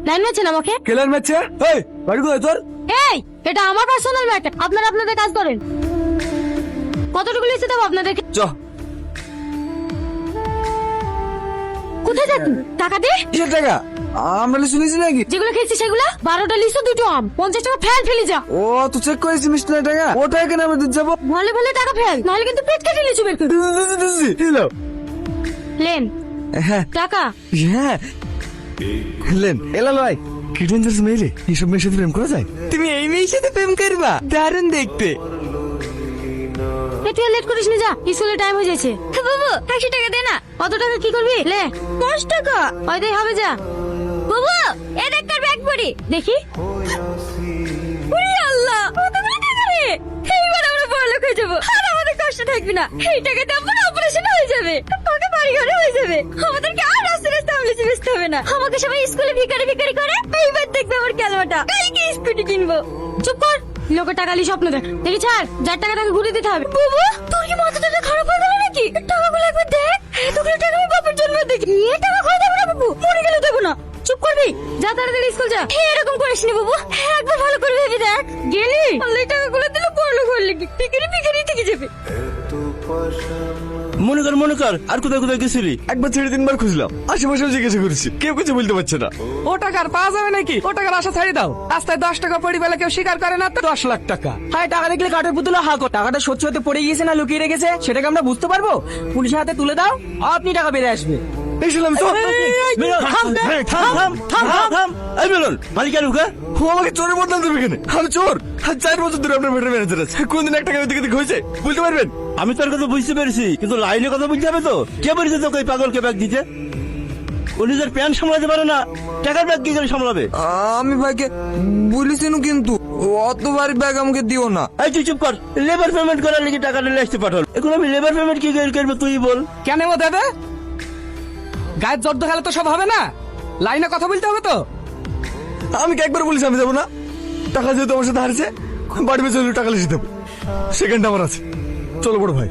Line মারছেন আমাকে? কেলার ম্যাচে এই বাড়ি কোথায় তোর? এই, এটা আমার পার্সোনাল ম্যাটার। আপনারা আপনাদের কাজ করেন। কতটুকু লিখতে দেবো আপনাদেরকে? চ কোথায় যাচ্ছেন? টাকা দে। কিসের টাকা? আমরা শুনেছি নাকি? যেগুলো খেয়েছি সেগুলো 12টা লিচু, 2টো আম, 50 টাকা ফেল ফেলে যা। ও তো চেক করেছি মিষ্টি না টাকা, ও টাকা কেন আমরা দিতে যাবো? ভালো ভালো টাকা ফেল, নাহলে কিন্তু পেট কেটে লিচু বের করবি। হ্যালো লেন হ্যাঁ টাকা। হ্যাঁ লেন এলা ভাই কি ডেঞ্জারাস মেয়ে রে, এইসব মেয়ের সাথে প্রেম করা যায়? তুমি এই মেয়ের সাথে প্রেম করবা? দারুণ দেখতে। তুই লেট করিস না, যা, স্কুলে টাইম হয়ে যাচ্ছে। বাবু 100 টাকা দে না। কত টাকা কি করবি? লে 10 টাকা। ওই দেই হবে, যা। বাবু এ দেখ কার ব্যাগ পড়ি দেখি। ওরে আল্লাহ, কতগুলো টাকা রে। এইবার আমরা বড়লোক হয়ে যাবো আর আমাদের কষ্ট থাকবে না। এই টাকাতে আমার অপারেশন হয়ে যাবে, তোকে বাড়ি ঘরে হয়ে যাবে, আমাদেরকে আর রাস্তা রাস্তা আমলেছি বেচতে হবে না। আমাকে সবাই স্কুলে ভিখারি ভিখারি করে। এইবার দেখবে আমার খেলোয়াটা, কালকে স্কুটি কিনবো। চুপ কর, লোকের টাকা নিয়ে স্বপ্ন দেখ। দেখি ছাড়, যার টাকা তাকে ঘুরে দিতে হবে। বাবু তোর কি মাথাটা খারাপ হয়ে গেল নাকি? টাকাগুলো একবার দেখ। এতগুলো টাকা আমি বাপের জন্য দেখি, নিয়ে টাকা ঘুরে দেবো না বাবু, মরে গেলে দেবো না। চুপ করবি, যা তাড়াতাড়ি স্কুল যা। এরকম করিস নি বাবু, একবার ভালো করে ভেবে দেখ। গেলি আল্লাহ টাকাগুলো দিলে বড়লোক হলে ভিখারি ভিখারি থেকে যাবে। মনে কর আর কোথায় কোথায় গেছিলি? একবার ছেড়ে 3বার খুঁজলাম, আশেপাশেও জিজ্ঞাসা করেছি, কেউ কিছু বলতে পারছে না। ও টাকা আর পাওয়া যাবে নাকি? ও টাকার আশা ছাড়ি দাও। রাস্তায় 10 টাকা পড়ি বেলা কেউ স্বীকার করে না তো 10 লাখ টাকা। হ্যাঁ, টাকা দেখলে কাঠের পুতুল হাঁকো। টাকাটা সত্যি হতে পড়ে গিয়েছে না লুকিয়ে রেখেছে সেটাকে আমরা বুঝতে পারবো? পুলিশের হাতে তুলে দাও, আপনি টাকা বেড়ে আসবে। এই শুনলাম তো, এই মিলন, মালিকের মুখে ও আমাকে চোরের বদনাম দেবে কেন? আমি চোর? 4 বছর ধরে আপনার মেটার ম্যানেজার আছে, কোনদিন 1 টাকা ওদিকে দিকে হয়েছে বলতে পারবেন? আমি তোর কথা বুঝতে পেরেছি, কিন্তু লাইনে কথা বুঝতে হবে তো। কে বলেছে তোকে এই পাগলকে ব্যাগ দিতে? ও নিজের প্যান্ট সামলাতে পারে না, টাকার ব্যাগ কি করে সামলাবে? আমি ভাইকে বলেছিনু, কিন্তু অতবার ব্যাগ আমাকে দিও না। এই তুই চুপ কর। লেবার পেমেন্ট করার লিগে টাকা নিলে আসতে পাঠাল, এখন আমি লেবার পেমেন্ট কি করে করবো তুই বল? কেন ও দাদা? গায়ের জর্দ খেলে তো সব হবে না, লাইনে কথা বলতে হবে তো। আমি কি একবার বলেছি আমি যাবো না? টাকা যেহেতু আমার সাথে হারছে, বাড়ি চলে টাকা লিখে দেবো, সেকেন্ড আমার আছে। চলো বড় ভাই।